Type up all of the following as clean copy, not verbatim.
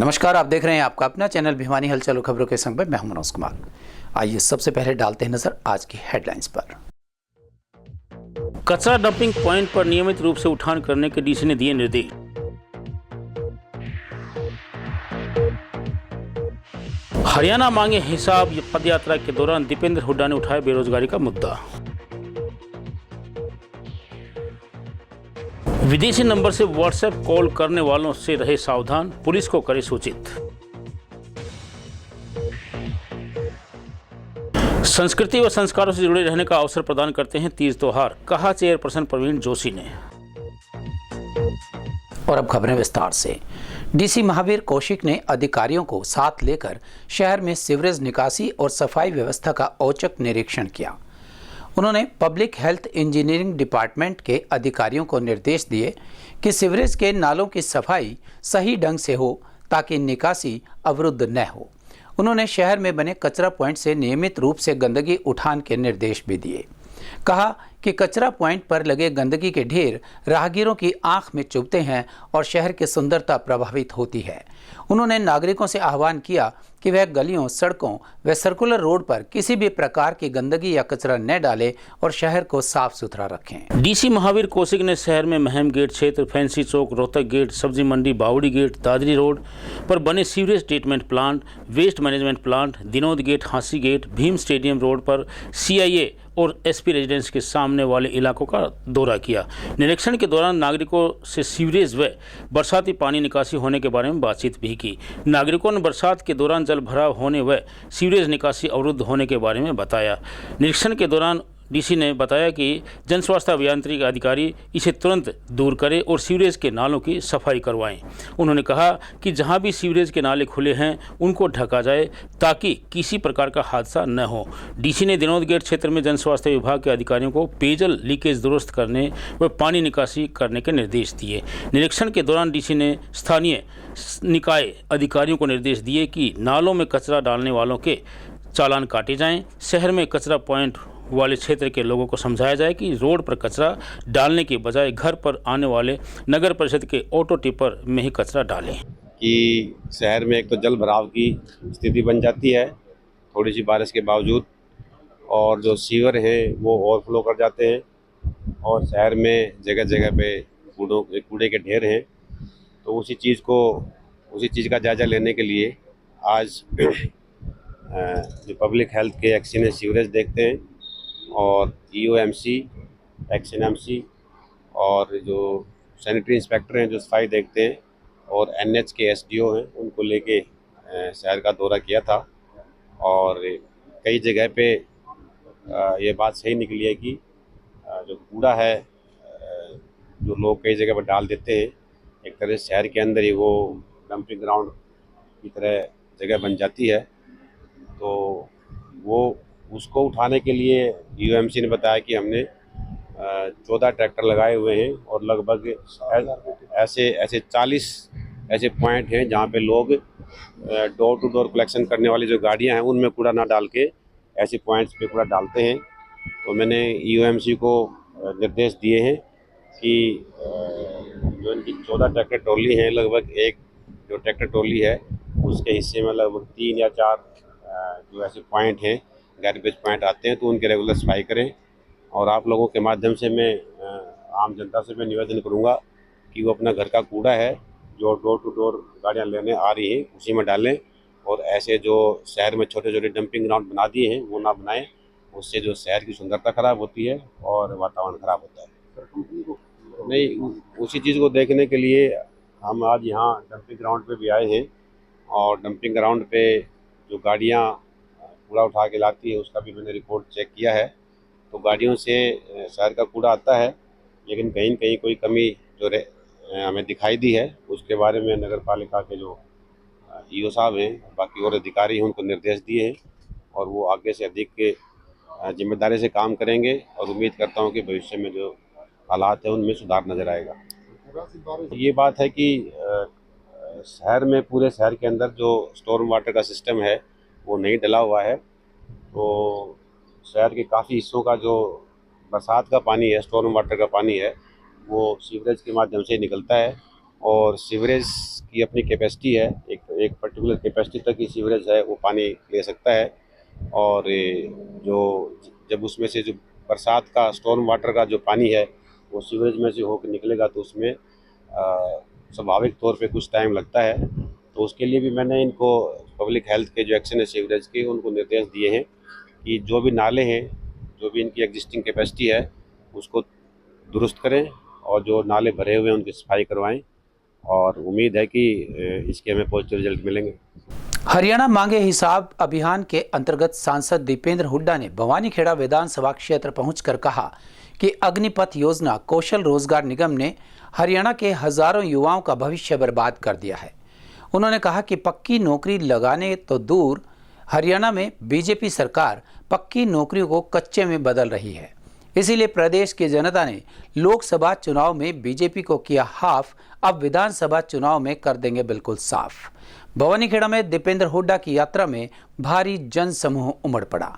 नमस्कार, आप देख रहे हैं आपका अपना चैनल भिवानी हलचल और खबरों के संग में मैं हूं मनोज कुमार। आइए सबसे पहले डालते हैं नजर आज की हेडलाइंस पर। कचरा डंपिंग पॉइंट पर नियमित रूप से उठान करने के डीसी ने दिए निर्देश। हरियाणा मांगे हिसाब पदयात्रा के दौरान दीपेंद्र हुड्डा ने उठाया बेरोजगारी का मुद्दा। विदेशी नंबर से व्हाट्सएप कॉल करने वालों से रहे सावधान, पुलिस को करे सूचित। संस्कृति व संस्कारों से जुड़े रहने का अवसर प्रदान करते हैं तीज त्योहार, कहा चेयरपर्सन प्रवीण जोशी ने। और अब खबरें विस्तार से। डीसी महावीर कौशिक ने अधिकारियों को साथ लेकर शहर में सीवरेज निकासी और सफाई व्यवस्था का औचक निरीक्षण किया। उन्होंने पब्लिक हेल्थ इंजीनियरिंग डिपार्टमेंट के अधिकारियों को निर्देश दिए कि सीवरेज के नालों की सफाई सही ढंग से हो ताकि निकासी अवरुद्ध न हो। उन्होंने शहर में बने कचरा पॉइंट से नियमित रूप से गंदगी उठान के निर्देश भी दिए। कहा कि कचरा पॉइंट पर लगे गंदगी के ढेर राहगीरों की आंख में चुभते हैं और शहर की सुंदरता प्रभावित होती है। उन्होंने नागरिकों से आह्वान किया कि वह गलियों, सड़कों व सर्कुलर रोड पर किसी भी प्रकार की गंदगी या कचरा न डालें और शहर को साफ सुथरा रखें। डीसी महावीर कौशिक ने शहर में महम गेट क्षेत्र, fancy Chowk, Rohtak gate, Sabzi Mandi, Baori gate, Dadri road पर बने sewerage treatment plant, waste management plant, Dinod gate, Hansi gate, Bhim stadium road पर सीआईए और एसपी रेजिडेंस के सामने वाले इलाकों का दौरा किया। निरीक्षण के दौरान नागरिकों से सीवरेज व बरसाती पानी निकासी होने के बारे में बातचीत भी की। नागरिकों ने बरसात के दौरान जल भराव होने व सीवरेज निकासी अवरुद्ध होने के बारे में बताया। निरीक्षण के दौरान डीसी ने बताया कि जन स्वास्थ्य अभियांत्रिकी अधिकारी इसे तुरंत दूर करें और सीवरेज के नालों की सफाई करवाएं। उन्होंने कहा कि जहां भी सीवरेज के नाले खुले हैं उनको ढका जाए ताकि किसी प्रकार का हादसा न हो। डीसी ने दिनोद गेट क्षेत्र में जन स्वास्थ्य विभाग के अधिकारियों को पेयजल लीकेज दुरुस्त करने व पानी निकासी करने के निर्देश दिए। निरीक्षण के दौरान डीसी ने स्थानीय निकाय अधिकारियों को निर्देश दिए कि नालों में कचरा डालने वालों के चालान काटे जाएँ। शहर में कचरा पॉइंट वाले क्षेत्र के लोगों को समझाया जाए कि रोड पर कचरा डालने के बजाय घर पर आने वाले नगर परिषद के ऑटो टिपर में ही कचरा डालें। कि शहर में एक तो जल भराव की स्थिति बन जाती है थोड़ी सी बारिश के बावजूद, और जो सीवर हैं वो ओवरफ्लो कर जाते हैं और शहर में जगह जगह पे कूड़े के ढेर हैं। तो उसी चीज़ का जायज़ा लेने के लिए आज जो पब्लिक हेल्थ के एक्शन है सीवरेज देखते हैं और ईओएमसी, एक्सएनएमसी और जो सैनिटरी इंस्पेक्टर हैं जो सफाई देखते हैं और एनएच के एसडीओ हैं उनको लेके शहर का दौरा किया था। और कई जगह पे ये बात सही निकली है कि जो कूड़ा है जो लोग कई जगह पर डाल देते हैं, एक तरह से शहर के अंदर ही वो डंपिंग ग्राउंड की तरह जगह बन जाती है। तो वो उसको उठाने के लिए यूएमसी ने बताया कि हमने 14 ट्रैक्टर लगाए हुए हैं और लगभग ऐसे 40 ऐसे पॉइंट हैं जहां पे लोग डोर टू डोर कलेक्शन करने वाली जो गाड़ियां हैं उनमें कूड़ा ना डाल के ऐसे पॉइंट्स पे कूड़ा डालते हैं। तो मैंने यूएमसी को निर्देश दिए हैं कि जो इनकी 14 ट्रैक्टर ट्रॉली हैं, लगभग एक जो ट्रैक्टर ट्रॉली है उसके हिस्से में लगभग 3 या 4 जो ऐसे पॉइंट हैं, गार्बेज पॉइंट आते हैं, तो उनके रेगुलर सफाई करें। और आप लोगों के माध्यम से मैं आम जनता से मैं निवेदन करूंगा कि वो अपना घर का कूड़ा है जो डोर टू डोर गाड़ियां लेने आ रही हैं उसी में डालें, और ऐसे जो शहर में छोटे छोटे डंपिंग ग्राउंड बना दिए हैं वो ना बनाएं। उससे जो शहर की सुंदरता खराब होती है और वातावरण खराब होता है। नहीं, उसी चीज़ को देखने के लिए हम आज यहाँ डंपिंग ग्राउंड पर भी आए हैं और डंपिंग ग्राउंड पर जो गाड़ियाँ कूड़ा उठा के लाती है उसका भी मैंने रिपोर्ट चेक किया है। तो गाड़ियों से शहर का कूड़ा आता है, लेकिन कहीं कहीं कोई कमी जो हमें दिखाई दी है उसके बारे में नगर पालिका के जो ईओ साहब हैं, बाकी और अधिकारी हैं, उनको निर्देश दिए हैं और वो आगे से अधिक के जिम्मेदारी से काम करेंगे और उम्मीद करता हूँ कि भविष्य में जो हालात है उनमें सुधार नजर आएगा। ये बात है कि शहर में पूरे शहर के अंदर जो स्टॉर्म वाटर का सिस्टम है वो नहीं डला हुआ है। तो शहर के काफ़ी हिस्सों का जो बरसात का पानी है, स्टॉर्म वाटर का पानी है, वो सीवरेज के माध्यम से निकलता है और सीवरेज की अपनी कैपेसिटी है, एक पर्टिकुलर कैपेसिटी तक ही सीवरेज है वो पानी ले सकता है। और जो जब उसमें से जो बरसात का स्टॉर्म वाटर का जो पानी है वो सीवरेज में से होकर निकलेगा तो उसमें स्वाभाविक तौर पे कुछ टाइम लगता है। तो उसके लिए भी मैंने इनको पब्लिक हेल्थ के जो एक्शन है सीवरेज के, उनको निर्देश दिए हैं कि जो भी नाले हैं, जो भी इनकी एग्जिस्टिंग कैपेसिटी है उसको दुरुस्त करें और जो नाले भरे हुए हैं उनकी सफाई करवाएं। और उम्मीद है कि इसके हमें पॉजिटिव रिजल्ट मिलेंगे। हरियाणा मांगे हिसाब अभियान के अंतर्गत सांसद दीपेंद्र हुड्डा ने भवानीखेड़ा विधानसभा क्षेत्र पहुंचकर कहा कि अग्निपथ योजना कौशल रोजगार निगम ने हरियाणा के हजारों युवाओं का भविष्य बर्बाद कर दिया है। उन्होंने कहा कि पक्की नौकरी लगाने तो दूर, हरियाणा में बीजेपी सरकार पक्की नौकरियों को कच्चे में बदल रही है। इसीलिए प्रदेश की जनता ने लोकसभा चुनाव में बीजेपी को किया हाफ, अब विधानसभा चुनाव में कर देंगे बिल्कुल साफ। भवानीखेड़ा में दीपेंद्र हुड्डा की यात्रा में भारी जनसमूह उमड़ पड़ा।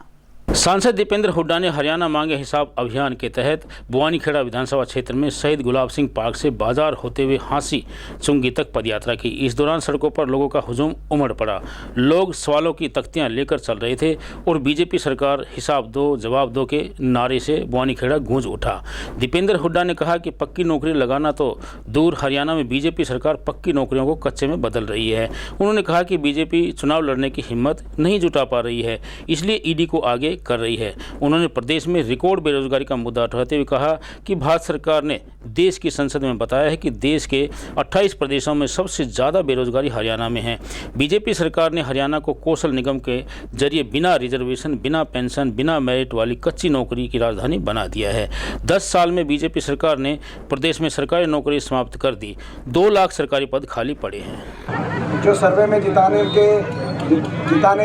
सांसद दीपेंद्र हुड्डा ने हरियाणा मांगे हिसाब अभियान के तहत भवानीखेड़ा विधानसभा क्षेत्र में शहीद गुलाब सिंह पार्क से बाजार होते हुए हांसी चुंगी तक पदयात्रा की। इस दौरान सड़कों पर लोगों का हुजूम उमड़ पड़ा। लोग सवालों की तख्तियां लेकर चल रहे थे और बीजेपी सरकार हिसाब दो जवाब दो के नारे से भवानीखेड़ा गूंज उठा। दीपेंद्र हुड्डा ने कहा कि पक्की नौकरी लगाना तो दूर, हरियाणा में बीजेपी सरकार पक्की नौकरियों को कच्चे में बदल रही है। उन्होंने कहा कि बीजेपी चुनाव लड़ने की हिम्मत नहीं जुटा पा रही है, इसलिए ईडी को आगे कर रही है। उन्होंने प्रदेश में रिकॉर्ड बेरोजगारी का मुद्दा उठाते हुए कहा कि भारत सरकार ने देश की संसद में बताया है कि देश के 28 प्रदेशों में सबसे ज़्यादा बेरोजगारी हरियाणा में है। बीजेपी सरकार ने हरियाणा को कौशल निगम के जरिए बिना रिजर्वेशन, बिना पेंशन, बिना मेरिट वाली कच्ची नौकरी की राजधानी बना दिया है। 10 साल में बीजेपी सरकार ने प्रदेश में सरकारी नौकरी समाप्त कर दी। 2 लाख सरकारी पद खाली पड़े हैं। जो सर्वे में जिताने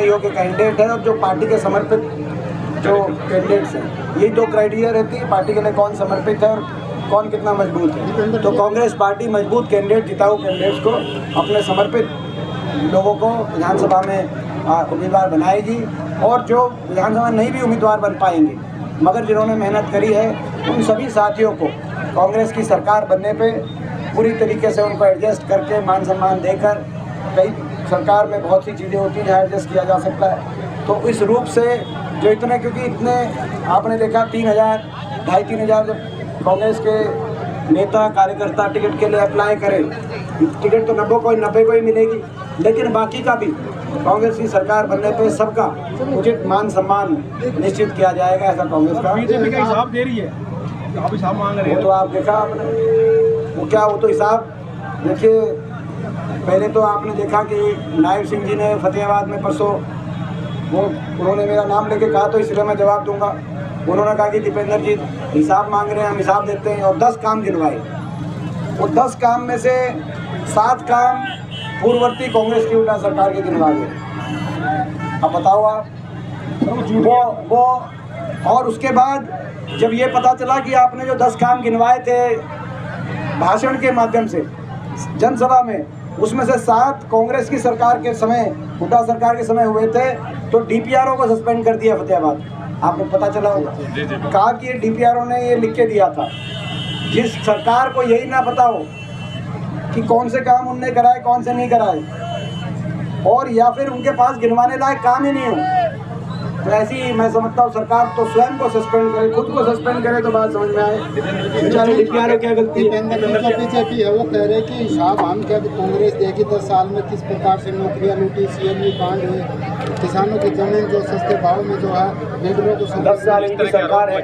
योग्य कैंडिडेट है और जो पार्टी के समर्पित जो कैंडिडेट्स हैं, यही 2 क्राइटेरिया रहती है पार्टी के लिए, कौन समर्पित है और कौन कितना मजबूत है। तो कांग्रेस पार्टी मजबूत कैंडिडेट, जिताऊ कैंडिडेट्स को, अपने समर्पित लोगों को विधानसभा में उम्मीदवार बनाएगी। और जो विधानसभा नहीं भी उम्मीदवार बन पाएंगे मगर जिन्होंने मेहनत करी है, उन सभी साथियों को कांग्रेस की सरकार बनने पर पूरी तरीके से उनको एडजस्ट करके मान सम्मान देकर, कई सरकार में बहुत सी चीज़ें होती हैं जहाँ एडजस्ट किया जा सकता है, तो इस रूप से जो इतने, क्योंकि इतने आपने देखा 3,000 2,500 3,000 जब कांग्रेस के नेता कार्यकर्ता टिकट के लिए अप्लाई करें, टिकट तो 90 को ही मिलेगी, लेकिन बाकी का भी कांग्रेस की सरकार बनने पे सबका उचित मान सम्मान निश्चित किया जाएगा, ऐसा कांग्रेस का। बीजेपी का हिसाब दे रही है, आप हिसाब मांग रहे हैं, वो तो आप देखा आपने, वो तो हिसाब देखिए। पहले तो आपने देखा कि नायब सिंह जी ने फतेहाबाद में परसों उन्होंने मेरा नाम लेके कहा, तो इसलिए मैं जवाब दूंगा। उन्होंने कहा कि दीपेंद्र जी हिसाब मांग रहे हैं, हम हिसाब देते हैं, और 10 काम गिनवाए। वो 10 काम में से 7 काम पूर्ववर्ती कांग्रेस की उल्टा सरकार के गिनवा गए। अब बताओ आप, वो और उसके बाद जब ये पता चला कि आपने जो 10 काम गिनवाए थे भाषण के माध्यम से जनसभा में, उसमें से 7 कांग्रेस की सरकार के समय, हुड्डा सरकार के समय हुए थे, तो डीपीआरओ को सस्पेंड कर दिया फतेहाबाद। आपको पता चला होगा, कहा कि ये डीपीआरओ ने ये लिख के दिया था। जिस सरकार को यही ना पता हो कि कौन से काम उनने कराए, कौन से नहीं कराए, और या फिर उनके पास गिनवाने लायक काम ही नहीं हो, तो ऐसी मैं समझता हूँ सरकार तो स्वयं को सस्पेंड करे, खुद को सस्पेंड करे तो बात समझ में आए। बेचारे डीपीआरओ क्या गलती है? बीजेपी है वो कह रहे कि हिसाब हम क्या कांग्रेस देगी 10 साल में किस प्रकार से नौकरियां लूटी, सीएमई कांड हुए, किसानों की जमीन जो सस्ते भाव में जो है बिल्डरों को। 10 साल इनकी सरकार है,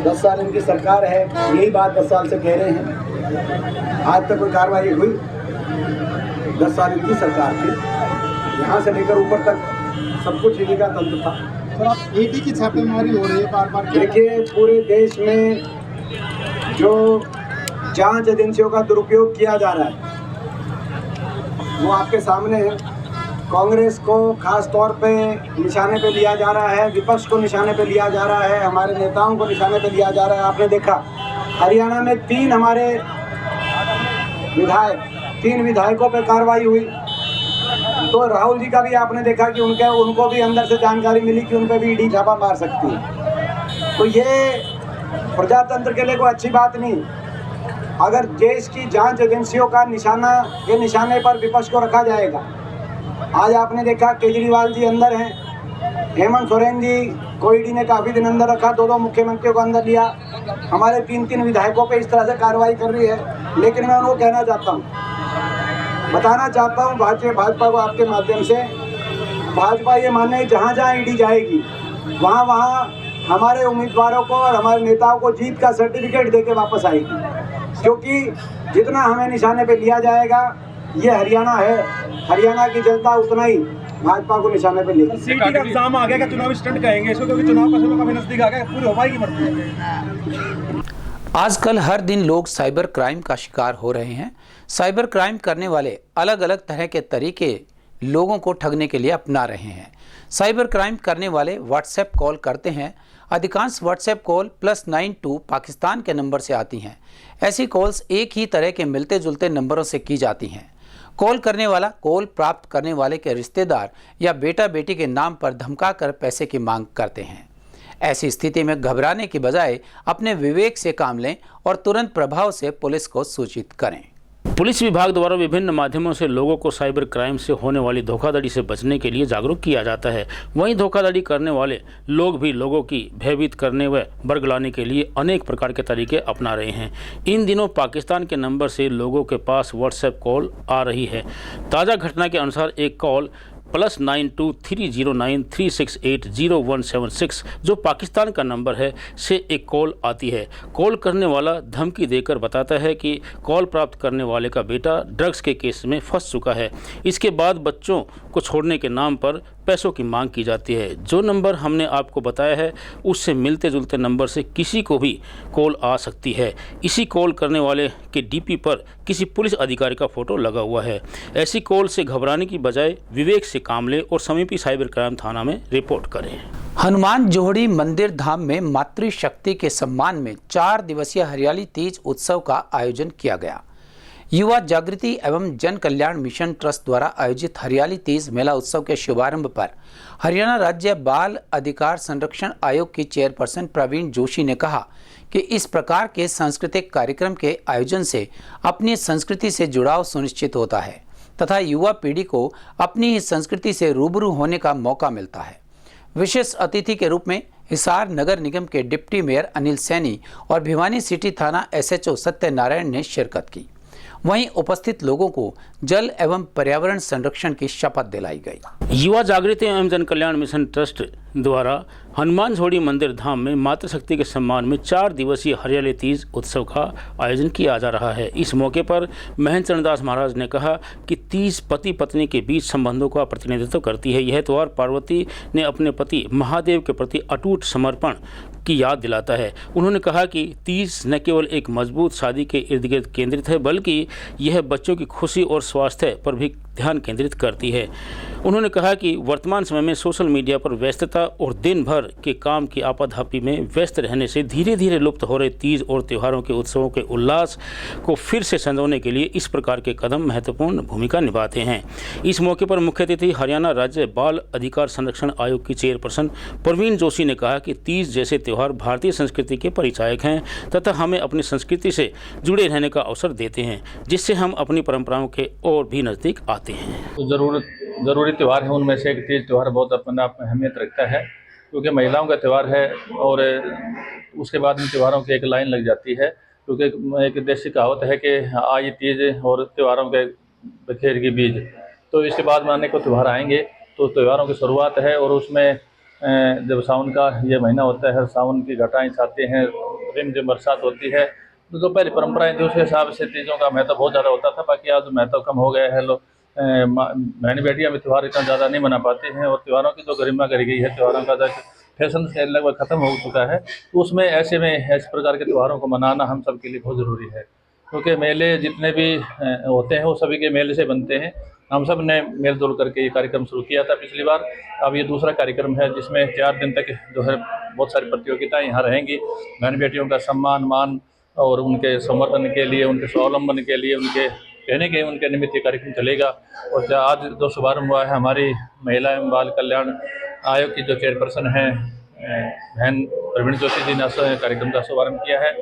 10 साल इनकी सरकार है, यही बात 10 साल से कह रहे हैं। आज तक कोई कार्रवाई हुई? 10 साल इनकी सरकार थी, यहाँ से लेकर ऊपर तक सब कुछ इन्हीं का तंत्र था। सर, आप ईडी की छापेमारी हो रही है बार-बार। देखिए, पूरे देश में जो जांच एजेंसियों का दुरुपयोग किया जा रहा है वो आपके सामने है। कांग्रेस को खास तौर पे निशाने पे लिया जा रहा है, विपक्ष को निशाने पे लिया जा रहा है, हमारे नेताओं को निशाने पे लिया जा रहा है। आपने देखा हरियाणा में 3 हमारे विधायक, 3 विधायकों पे कार्रवाई हुई। तो राहुल जी का भी आपने देखा कि उनको भी अंदर से जानकारी मिली कि उन पर भी ईडी छापा मार सकती है। तो ये प्रजातंत्र के लिए कोई अच्छी बात नहीं। अगर देश की जांच एजेंसियों का निशाने पर विपक्ष को रखा जाएगा। आज आपने देखा केजरीवाल जी अंदर हैं, हेमंत सोरेन जी को ईडी ने काफ़ी दिन अंदर रखा, 2 मुख्यमंत्रियों को अंदर लिया, हमारे 3 विधायकों पे इस तरह से कार्रवाई कर रही है। लेकिन मैं उनको कहना चाहता हूँ, बताना चाहता हूँ भाजपा को आपके माध्यम से, भाजपा ये माने जहाँ जहाँ ईडी जाएगी वहाँ वहाँ हमारे उम्मीदवारों को और हमारे नेताओं को जीत का सर्टिफिकेट देके वापस आएगी, क्योंकि जितना हमें निशाने पे लिया जाएगा, ये हरियाणा है, हरियाणा की जनता उतना ही भाजपा को निशाने पे लेगी। सीटी का एग्जाम आ गया, क्या चुनावी स्टंट कहेंगे इसको, क्योंकि चुनाव का समय काफी नजदीक आ गया, पूरी हो पाएगी मर्जी? आजकल हर दिन लोग साइबर क्राइम का शिकार हो रहे हैं। साइबर क्राइम करने वाले अलग अलग तरह के तरीके लोगों को ठगने के लिए अपना रहे हैं। साइबर क्राइम करने वाले व्हाट्सएप कॉल करते हैं। अधिकांश व्हाट्सएप कॉल +92 पाकिस्तान के नंबर से आती हैं। ऐसी कॉल्स एक ही तरह के मिलते जुलते नंबरों से की जाती हैं। कॉल करने वाला कॉल प्राप्त करने वाले के रिश्तेदार या बेटा बेटी के नाम पर धमकाकर पैसे की मांग करते हैं। ऐसी स्थिति में घबराने की बजाय अपने विवेक से काम लें और तुरंत प्रभाव से पुलिस को सूचित करें। पुलिस विभाग द्वारा विभिन्न माध्यमों से लोगों को साइबर क्राइम से होने वाली धोखाधड़ी से बचने के लिए जागरूक किया जाता है। वहीं धोखाधड़ी करने वाले लोग भी लोगों की भयभीत करने व बरगलाने के लिए अनेक प्रकार के तरीके अपना रहे हैं। इन दिनों पाकिस्तान के नंबर से लोगों के पास व्हाट्सएप कॉल आ रही है। ताज़ा घटना के अनुसार एक कॉल +92 309 368 0176 जो पाकिस्तान का नंबर है से एक कॉल आती है। कॉल करने वाला धमकी देकर बताता है कि कॉल प्राप्त करने वाले का बेटा ड्रग्स के केस में फंस चुका है। इसके बाद बच्चों को छोड़ने के नाम पर पैसों की मांग की जाती है। जो नंबर हमने आपको बताया है उससे मिलते जुलते नंबर से किसी को भी कॉल आ सकती है। इसी कॉल करने वाले के डीपी पर किसी पुलिस अधिकारी का फोटो लगा हुआ है। ऐसी कॉल से घबराने की बजाय विवेक से काम लें और समीपी साइबर क्राइम थाना में रिपोर्ट करें। हनुमान जोड़ी मंदिर धाम में मातृशक्ति के सम्मान में 4 दिवसीय हरियाली तीज उत्सव का आयोजन किया गया। युवा जागृति एवं जन कल्याण मिशन ट्रस्ट द्वारा आयोजित हरियाली तीज मेला उत्सव के शुभारंभ पर हरियाणा राज्य बाल अधिकार संरक्षण आयोग की चेयरपर्सन प्रवीण जोशी ने कहा कि इस प्रकार के सांस्कृतिक कार्यक्रम के आयोजन से अपनी संस्कृति से जुड़ाव सुनिश्चित होता है तथा युवा पीढ़ी को अपनी ही संस्कृति से रूबरू होने का मौका मिलता है। विशेष अतिथि के रूप में हिसार नगर निगम के डिप्टी मेयर अनिल सैनी और भिवानी सिटी थाना SHO सत्यनारायण ने शिरकत की। वहीं उपस्थित लोगों को जल एवं पर्यावरण संरक्षण की शपथ दिलाई गई। युवा जागृति एवं जन कल्याण मिशन ट्रस्ट द्वारा हनुमान झोड़ी मंदिर धाम में मातृशक्ति के सम्मान में 4 दिवसीय हरियाली तीज उत्सव का आयोजन किया जा रहा है। इस मौके पर महेंद्र चरणदास महाराज ने कहा कि तीज पति पत्नी के बीच संबंधों का प्रतिनिधित्व करती है। यह त्यौहार पार्वती ने अपने पति महादेव के प्रति अटूट समर्पण की याद दिलाता है। उन्होंने कहा कि तीज न केवल एक मजबूत शादी के इर्द गिर्द केंद्रित है बल्कि यह बच्चों की खुशी और स्वास्थ्य पर भी ध्यान केंद्रित करती है। उन्होंने कहा कि वर्तमान समय में सोशल मीडिया पर व्यस्तता और दिन भर के काम की आपाधापी में व्यस्त रहने से धीरे धीरे लुप्त हो रहे तीज और त्योहारों के उत्सवों के उल्लास को फिर से संजोने के लिए इस प्रकार के कदम महत्वपूर्ण भूमिका निभाते हैं। इस मौके पर मुख्य अतिथि हरियाणा राज्य बाल अधिकार संरक्षण आयोग की चेयरपर्सन प्रवीण जोशी ने कहा कि तीज जैसे त्यौहार भारतीय संस्कृति के परिचायक हैं तथा हमें अपनी संस्कृति से जुड़े रहने का अवसर देते हैं जिससे हम अपनी परंपराओं के और भी नज़दीक आते हैं। तो ज़रूरी त्यौहार है, उनमें से एक तीज त्यौहार बहुत अपने आप में अहमियत रखता है क्योंकि महिलाओं का त्यौहार है और उसके बाद इन त्योहारों की एक लाइन लग जाती है क्योंकि एक देसी कहावत है कि आई तीज और त्योहारों के बखेर की बीज। तो इसके बाद मनाने को त्यौहार आएंगे तो त्योहारों की शुरुआत है और उसमें जब सावन का ये महीना होता है, सावन की घटाएं छाते हैं, रिमझिम बरसात होती है, तो जो पहली परंपराएं थी उसके हिसाब से तीजों का महत्व बहुत ज़्यादा होता था। बाकी आज महत्व कम हो गया है। लोग बहन बेटियाँ भी त्यौहार इतना ज़्यादा नहीं मना पाते हैं और त्योहारों की जो गरिमा करी गई है, त्योहारों का फैशन लगभग ख़त्म हो चुका है। तो उसमें ऐसे में इस प्रकार के त्योहारों को मनाना हम सब के लिए बहुत ज़रूरी है क्योंकि मेले जितने भी होते हैं वो सभी के मेले से बनते हैं। हम सब ने मेल जोल करके ये कार्यक्रम शुरू किया था पिछली बार। अब ये दूसरा कार्यक्रम है जिसमें 4 दिन तक जो है बहुत सारी प्रतियोगिताएं यहाँ रहेंगी। बहन बेटियों का सम्मान मान और उनके समर्थन के लिए, उनके स्वावलंबन के लिए, उनके कहने के उनके निमित्त ये कार्यक्रम चलेगा। और आज जो शुभारम्भ हुआ है हमारी महिला एवं बाल कल्याण आयोग की जो चेयरपर्सन हैं बहन प्रवीण जोशी जी ने कार्यक्रम का शुभारम्भ किया है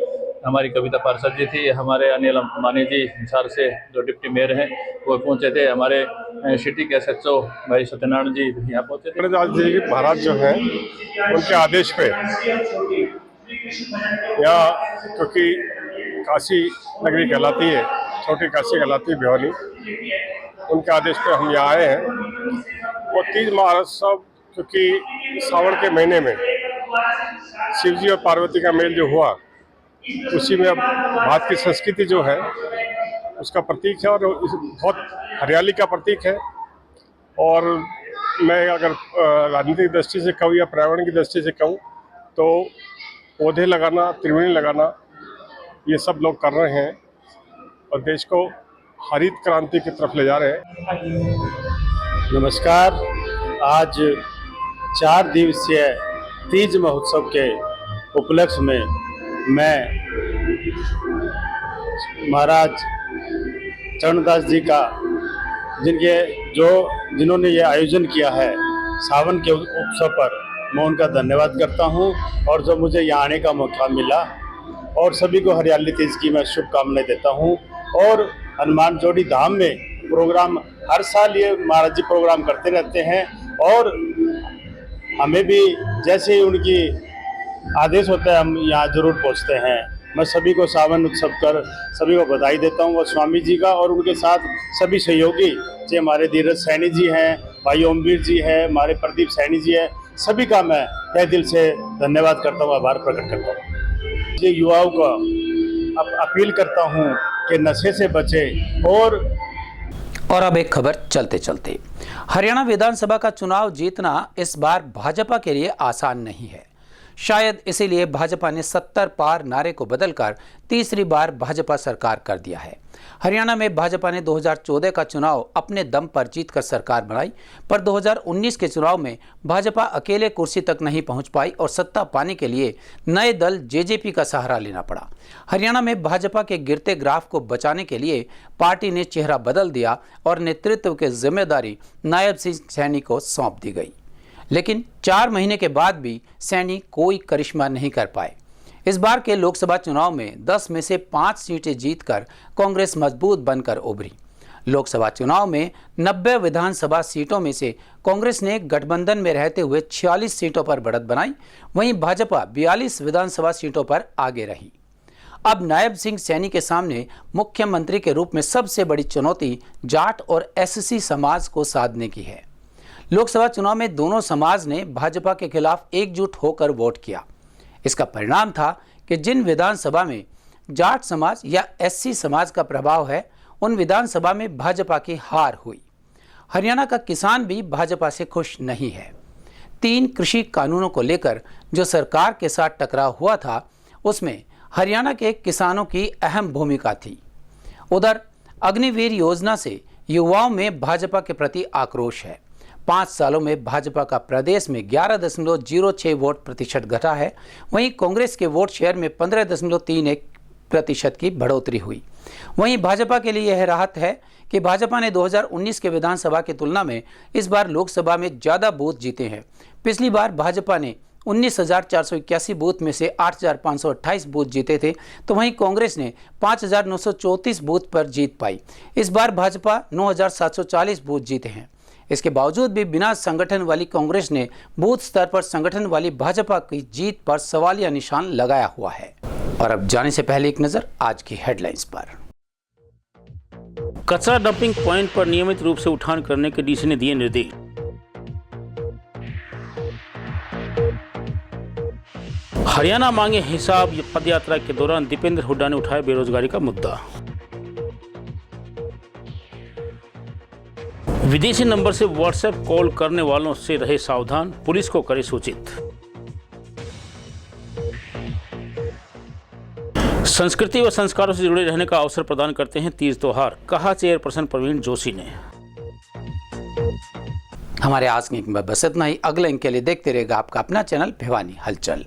हमारी कविता पार्षद जी थी, हमारे अनिल अंबानी जी हिसार से जो डिप्टी मेयर हैं वो पहुंचे थे, हमारे सिटी के SHO भाई सत्यनारायण जी यहाँ पहुंचे थे। गणराज जी महाराज जो हैं उनके आदेश पे यहाँ, क्योंकि काशी नगरी कहलाती है, छोटी काशी कहलाती है भिवानी, उनके आदेश पे हम यहाँ आए हैं। वो तीज महोत्सव, क्योंकि सावन के महीने में शिव जी और पार्वती का मेल जो हुआ, उसी में अब भारत की संस्कृति जो है उसका प्रतीक है और बहुत हरियाली का प्रतीक है। और मैं अगर राजनीतिक दृष्टि से कहूँ या पर्यावरण की दृष्टि से कहूँ तो पौधे लगाना, त्रिवेणी लगाना, ये सब लोग कर रहे हैं और देश को हरित क्रांति की तरफ ले जा रहे हैं। नमस्कार। आज 4 दिवसीय तीज महोत्सव के उपलक्ष्य में मैं महाराज चरणदास जी का, जिन्होंने ये आयोजन किया है सावन के उत्सव पर, मैं उनका धन्यवाद करता हूं। और जो मुझे यहाँ आने का मौका मिला, और सभी को हरियाली तीज की मैं शुभकामनाएं देता हूं। और हनुमान जोड़ी धाम में प्रोग्राम हर साल ये महाराज जी प्रोग्राम करते रहते हैं और हमें भी जैसे ही उनकी आदेश होता है हम यहाँ जरूर पहुँचते हैं। मैं सभी को सावन उत्सव कर सभी को बधाई देता हूँ, और स्वामी जी का और उनके साथ सभी सहयोगी, जो हमारे धीरज सैनी जी हैं, भाई ओमवीर जी हैं, हमारे प्रदीप सैनी जी हैं, सभी का मैं तहे दिल से धन्यवाद करता हूँ, आभार प्रकट करता हूँ। ये युवाओं को अब अपील करता हूँ कि नशे से बचें। और अब एक खबर चलते चलते, हरियाणा विधानसभा का चुनाव जीतना इस बार भाजपा के लिए आसान नहीं है। शायद इसीलिए भाजपा ने 70 पार नारे को बदलकर तीसरी बार भाजपा सरकार कर दिया है। हरियाणा में भाजपा ने 2014 का चुनाव अपने दम पर जीतकर सरकार बनाई, पर 2019 के चुनाव में भाजपा अकेले कुर्सी तक नहीं पहुंच पाई और सत्ता पाने के लिए नए दल जेजेपी का सहारा लेना पड़ा। हरियाणा में भाजपा के गिरते ग्राफ को बचाने के लिए पार्टी ने चेहरा बदल दिया और नेतृत्व की जिम्मेदारी नायब सिंह सैनी को सौंप दी गई। लेकिन 4 महीने के बाद भी सैनी कोई करिश्मा नहीं कर पाए। इस बार के लोकसभा चुनाव में 10 में से 5 सीटें जीतकर कांग्रेस मजबूत बनकर उभरी। लोकसभा चुनाव में 90 विधानसभा सीटों में से कांग्रेस ने गठबंधन में रहते हुए 46 सीटों पर बढ़त बनाई, वहीं भाजपा 42 विधानसभा सीटों पर आगे रही। अब नायब सिंह सैनी के सामने मुख्यमंत्री के रूप में सबसे बड़ी चुनौती जाट और SC समाज को साधने की है। लोकसभा चुनाव में दोनों समाज ने भाजपा के खिलाफ एकजुट होकर वोट किया। इसका परिणाम था कि जिन विधानसभा में जाट समाज या SC समाज का प्रभाव है, उन विधानसभा में भाजपा की हार हुई। हरियाणा का किसान भी भाजपा से खुश नहीं है। 3 कृषि कानूनों को लेकर जो सरकार के साथ टकराव हुआ था, उसमें हरियाणा के किसानों की अहम भूमिका थी। उधर अग्निवीर योजना से युवाओं में भाजपा के प्रति आक्रोश है। 5 सालों में भाजपा का प्रदेश में 11.06 वोट प्रतिशत घटा है, वहीं कांग्रेस के वोट शेयर में 15.31% की बढ़ोतरी हुई। वहीं भाजपा के लिए यह राहत है कि भाजपा ने 2019 के विधानसभा की तुलना में इस बार लोकसभा में ज़्यादा बूथ जीते हैं। पिछली बार भाजपा ने 19,481 बूथ में से 8,528 बूथ जीते थे, तो वहीं कांग्रेस ने 5,934 बूथ पर जीत पाई। इस बार भाजपा 9,740 बूथ जीते हैं। इसके बावजूद भी बिना संगठन वाली कांग्रेस ने बूथ स्तर पर संगठन वाली भाजपा की जीत पर सवालिया निशान लगाया हुआ है। और अब जाने से पहले एक नजर आज की हेडलाइंस पर। कचरा डंपिंग पॉइंट पर नियमित रूप से उठान करने के डीसी ने दिए निर्देश। हरियाणा मांगे हिसाब पदयात्रा के दौरान दीपेंद्र हुड्डा ने उठाया बेरोजगारी का मुद्दा। विदेशी नंबर से व्हाट्सएप कॉल करने वालों से रहे सावधान, पुलिस को करे सूचित। संस्कृति व संस्कारों से जुड़े रहने का अवसर प्रदान करते हैं तीज त्योहार, कहा चेयरपर्सन प्रवीण जोशी ने। हमारे आज के अंक में बस इतना ही। अगले अंक के लिए देखते रहेगा आपका अपना चैनल भिवानी हलचल।